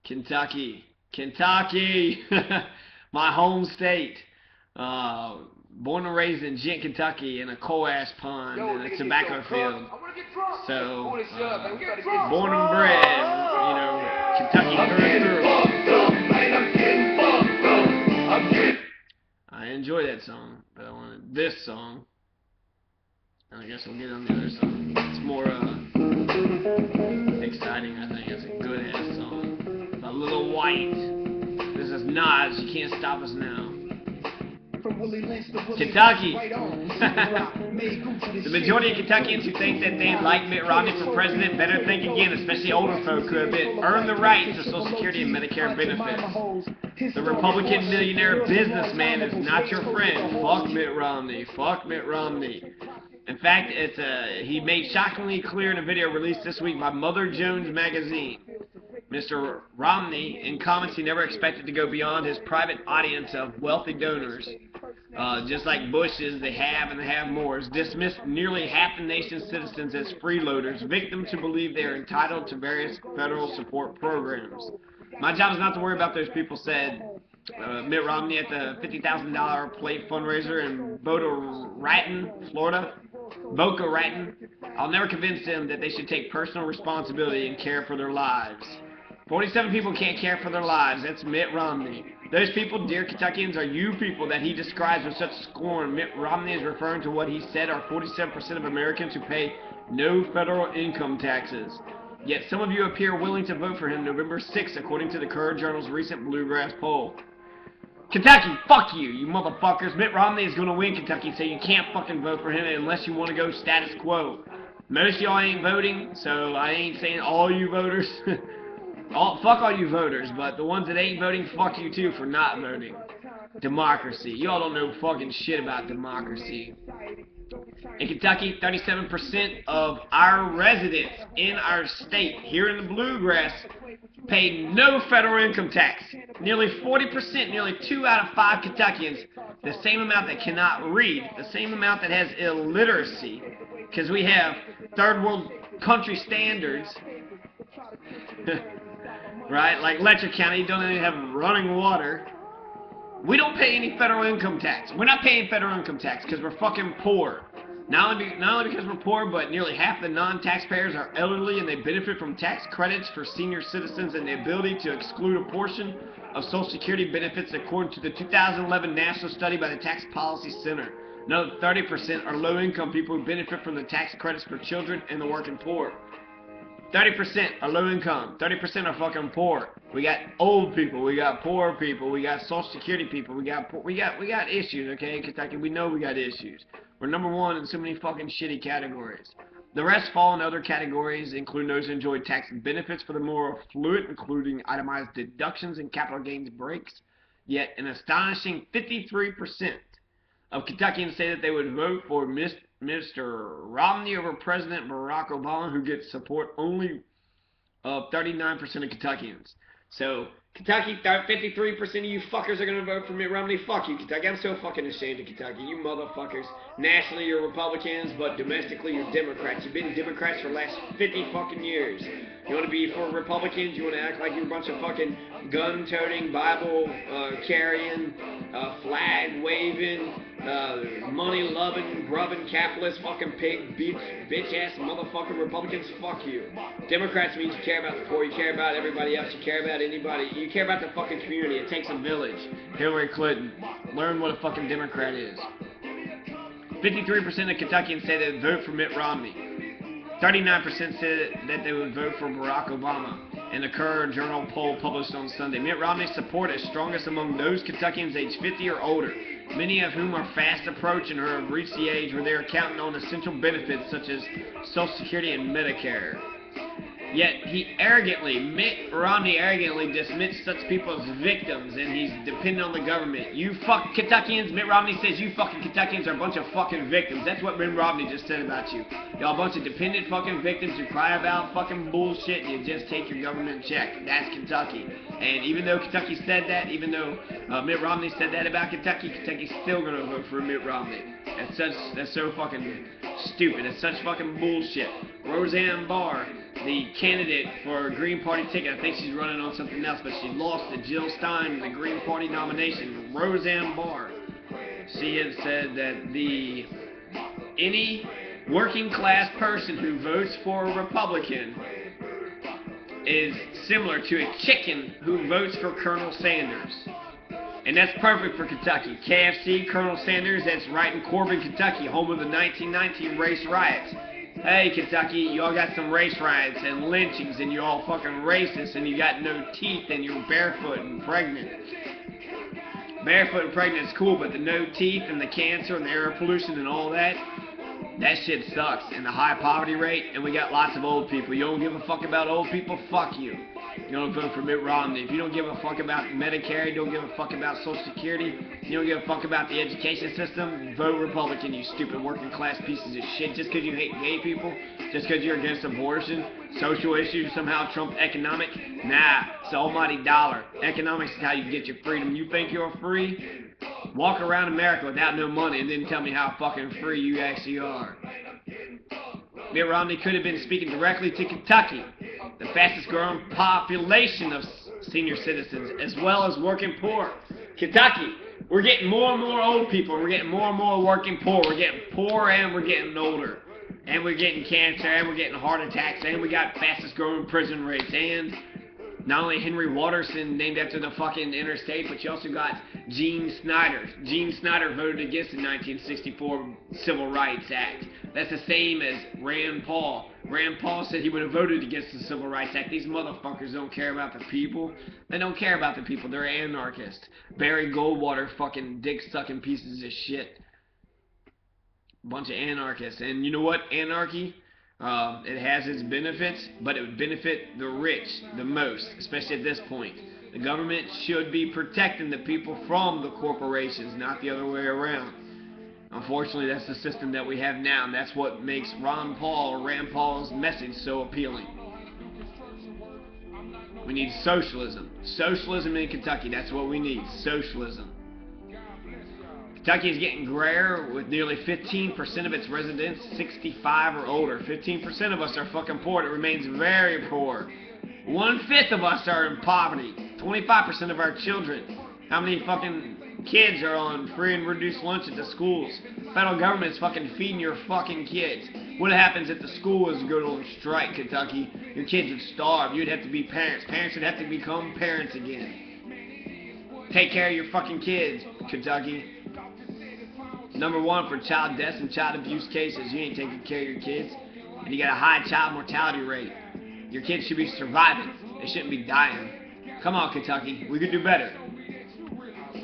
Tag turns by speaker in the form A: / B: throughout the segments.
A: Kentucky. Kentucky! My home state. Born and raised in Gent, Kentucky, in a coal-ash pond and a tobacco field. So, born and bred, you know, Kentucky through and through. I enjoy that song, but I wanted this song. And I guess we'll get on the other song. It's more, exciting, I think. It's a good-ass song. A Little White. This is Nas. You can't stop us now. Kentucky. The majority of Kentuckians who think that they like Mitt Romney for president better think again, especially older folk who have earned the right to Social Security and Medicare benefits. The Republican millionaire businessman is not your friend. Fuck Mitt Romney. Fuck Mitt Romney. In fact, he made shockingly clear in a video released this week by Mother Jones magazine. Mr. Romney, in comments he never expected to go beyond his private audience of wealthy donors. Just like Bush's, they have and they have more, dismissed nearly half the nation's citizens as freeloaders, victims who believe they are entitled to various federal support programs. My job is not to worry about those people, said Mitt Romney at the $50,000 plate fundraiser in Boca Raton, Florida. Boca Raton. I'll never convince them that they should take personal responsibility and care for their lives. 47 people can't care for their lives. That's Mitt Romney. Those people, dear Kentuckians, are you people that he describes with such scorn. Mitt Romney is referring to what he said are 47% of Americans who pay no federal income taxes. Yet some of you appear willing to vote for him November 6th, according to the Courier-Journal's recent Bluegrass poll. Kentucky, fuck you, you motherfuckers. Mitt Romney is going to win Kentucky, so you can't fucking vote for him unless you want to go status quo. Most of y'all ain't voting, so I ain't saying all you voters. Fuck all you voters, but the ones that ain't voting, fuck you too for not voting. Democracy. Y'all don't know fucking shit about democracy. In Kentucky, 37% of our residents in our state, here in the Bluegrass, pay no federal income tax. Nearly 40%, nearly 2 out of 5 Kentuckians, the same amount that cannot read, the same amount that has illiteracy, because we have third world country standards, right? Like Letcher County, you don't even have running water. We don't pay any federal income tax. We're not paying federal income tax because we're fucking poor. Not only because we're poor, but nearly half the non-taxpayers are elderly and they benefit from tax credits for senior citizens and the ability to exclude a portion of Social Security benefits according to the 2011 national study by the Tax Policy Center. Another 30% are low-income people who benefit from the tax credits for children and the working poor. 30% are low income. 30% are fucking poor. We got old people. We got poor people. We got Social Security people. We got issues. Okay, in Kentucky, we know we got issues. We're number one in so many fucking shitty categories. The rest fall in other categories, including those who enjoy tax benefits for the more affluent, including itemized deductions and capital gains breaks. Yet an astonishing 53% of Kentuckians say that they would vote for Mr. Romney over President Barack Obama, who gets support only of 39% of Kentuckians. So, Kentucky, 53% of you fuckers are going to vote for Mitt Romney. Fuck you, Kentucky. I'm so fucking ashamed of Kentucky. You motherfuckers. Nationally, you're Republicans, but domestically, you're Democrats. You've been Democrats for the last 50 fucking years. You want to be for Republicans? You want to act like you're a bunch of fucking gun-toting, Bible-carrying, flag-waving, money-loving, grubbing, capitalist, fucking pig, bitch-ass motherfucking Republicans? Fuck you. Democrats means you care about the poor, you care about everybody else, you care about anybody, you care about the fucking community. It takes a village. Hillary Clinton. Learn what a fucking Democrat is. 53% of Kentuckians say they would vote for Mitt Romney. 39% said that they would vote for Barack Obama. In the Courier-Journal poll published on Sunday, Mitt Romney's support is strongest among those Kentuckians aged 50 or older, many of whom are fast approaching or have reached the age where they are counting on essential benefits such as Social Security and Medicare. Yet Mitt Romney arrogantly dismissed such people as victims, and he's dependent on the government. You fuck Kentuckians, Mitt Romney says you fucking Kentuckians are a bunch of fucking victims. That's what Mitt Romney just said about you. Y'all a bunch of dependent fucking victims who cry about fucking bullshit and you just take your government check. That's Kentucky. And even though Kentucky said that, even though Mitt Romney said that about Kentucky, Kentucky's still gonna vote for Mitt Romney. That's so fucking stupid. It's such fucking bullshit. Roseanne Barr the candidate for a Green Party ticket. I think she's running on something else, but she lost to Jill Stein in the Green Party nomination. Roseanne Barr. She has said that any working class person who votes for a Republican is similar to a chicken who votes for Colonel Sanders. And that's perfect for Kentucky. KFC, Colonel Sanders, that's right in Corbin, Kentucky, home of the 1919 race riots. Hey, Kentucky, y'all got some race riots and lynchings, and you're all fucking racist, and you got no teeth, and you're barefoot and pregnant. Barefoot and pregnant is cool, but the no teeth and the cancer and the air pollution and all that shit sucks. And the high poverty rate, and we got lots of old people. You don't give a fuck about old people? Fuck you. You don't vote for Mitt Romney. If you don't give a fuck about Medicare, you don't give a fuck about Social Security, you don't give a fuck about the education system, vote Republican, you stupid working class pieces of shit. Just because you hate gay people, just because you're against abortion, social issues somehow trump economic? Nah, it's the almighty dollar. Economics is how you get your freedom. You think you're free? Walk around America without no money and then tell me how fucking free you actually are. Mitt Romney could have been speaking directly to Kentucky, the fastest growing population of senior citizens, as well as working poor. Kentucky, we're getting more and more old people, we're getting more and more working poor, we're getting poor and we're getting older, and we're getting cancer, and we're getting heart attacks, and we got fastest growing prison rates, and not only Henry Watterson named after the fucking interstate, but you also got Gene Snyder. Gene Snyder voted against the 1964 Civil Rights Act. That's the same as Rand Paul. Rand Paul said he would have voted against the Civil Rights Act. These motherfuckers don't care about the people. They don't care about the people. They're anarchists. Barry Goldwater fucking dick-sucking pieces of shit. Bunch of anarchists. And you know what? Anarchy, it has its benefits, but it would benefit the rich the most, especially at this point. The government should be protecting the people from the corporations, not the other way around. Unfortunately, that's the system that we have now, and that's what makes Rand Paul's message so appealing. We need socialism. Socialism in Kentucky, that's what we need. Socialism. Kentucky is getting grayer with nearly 15% of its residents 65 or older. 15% of us are fucking poor. It remains very poor. 1/5 of us are in poverty. 25% of our children. How many fucking kids are on free and reduced lunch at the schools? Federal government is fucking feeding your fucking kids. What happens if the school was to go on strike, Kentucky? Your kids would starve. You'd have to be parents. Parents would have to become parents again. Take care of your fucking kids, Kentucky. #1 for child deaths and child abuse cases. You ain't taking care of your kids. And you got a high child mortality rate. Your kids should be surviving. They shouldn't be dying. Come on, Kentucky. We could do better.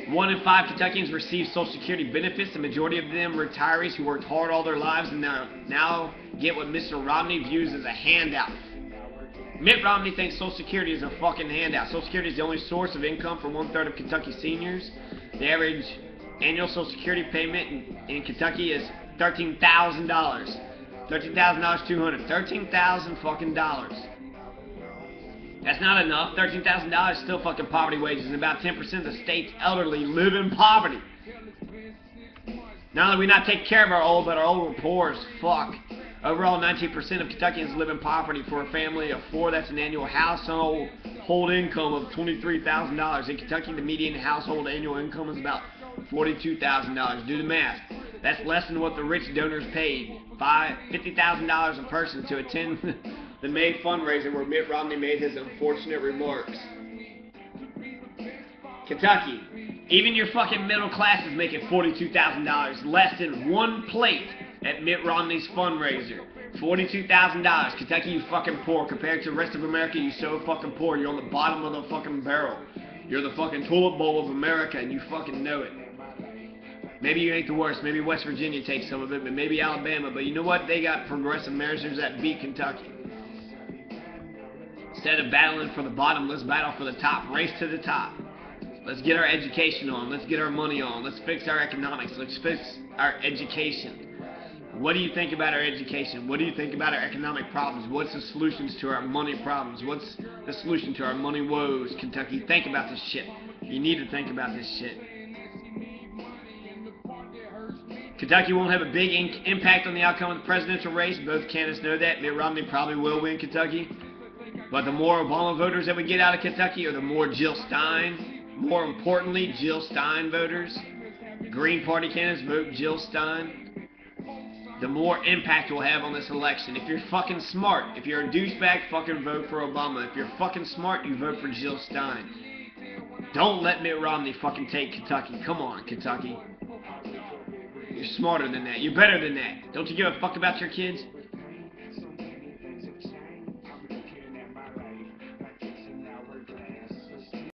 A: 1 in 5 Kentuckians receive Social Security benefits. The majority of them retirees who worked hard all their lives and now get what Mr. Romney views as a handout. Mitt Romney thinks Social Security is a fucking handout. Social Security is the only source of income for 1/3 of Kentucky seniors. The average annual Social Security payment in Kentucky is $13,000. $13,200. $13,000 fucking dollars. That's not enough. $13,000 is still fucking poverty wages, and about 10% of the state's elderly live in poverty. Not only we not take care of our old, but our old are poor as fuck. Overall, 19% of Kentuckians live in poverty. For a family of 4, that's an annual household income of $23,000. In Kentucky, the median household annual income is about $42,000. Do the math. That's less than what the rich donors paid. $50,000 a person to attend the May fundraiser where Mitt Romney made his unfortunate remarks. Kentucky, even your fucking middle class is making $42,000, less than one plate at Mitt Romney's fundraiser. $42,000. Kentucky, you fucking poor. Compared to the rest of America, you so fucking poor. You're on the bottom of the fucking barrel. You're the fucking toilet bowl of America, and you fucking know it. Maybe you ain't the worst. Maybe West Virginia takes some of it, but maybe Alabama. But you know what? They got progressive measures that beat Kentucky. Instead of battling for the bottom, let's battle for the top. Race to the top. Let's get our education on. Let's get our money on. Let's fix our economics. Let's fix our education. What do you think about our education? What do you think about our economic problems? What's the solutions to our money problems? What's the solution to our money woes? Kentucky, think about this shit. You need to think about this shit. Kentucky won't have a big impact on the outcome of the presidential race. Both candidates know that. Mitt Romney probably will win Kentucky. But the more Obama voters that we get out of Kentucky, or the more Jill Stein, more importantly, Jill Stein voters, Green Party candidates vote Jill Stein, the more impact we'll have on this election. If you're fucking smart, if you're a douchebag, fucking vote for Obama. If you're fucking smart, you vote for Jill Stein. Don't let Mitt Romney fucking take Kentucky. Come on, Kentucky. You're smarter than that. You're better than that. Don't you give a fuck about your kids?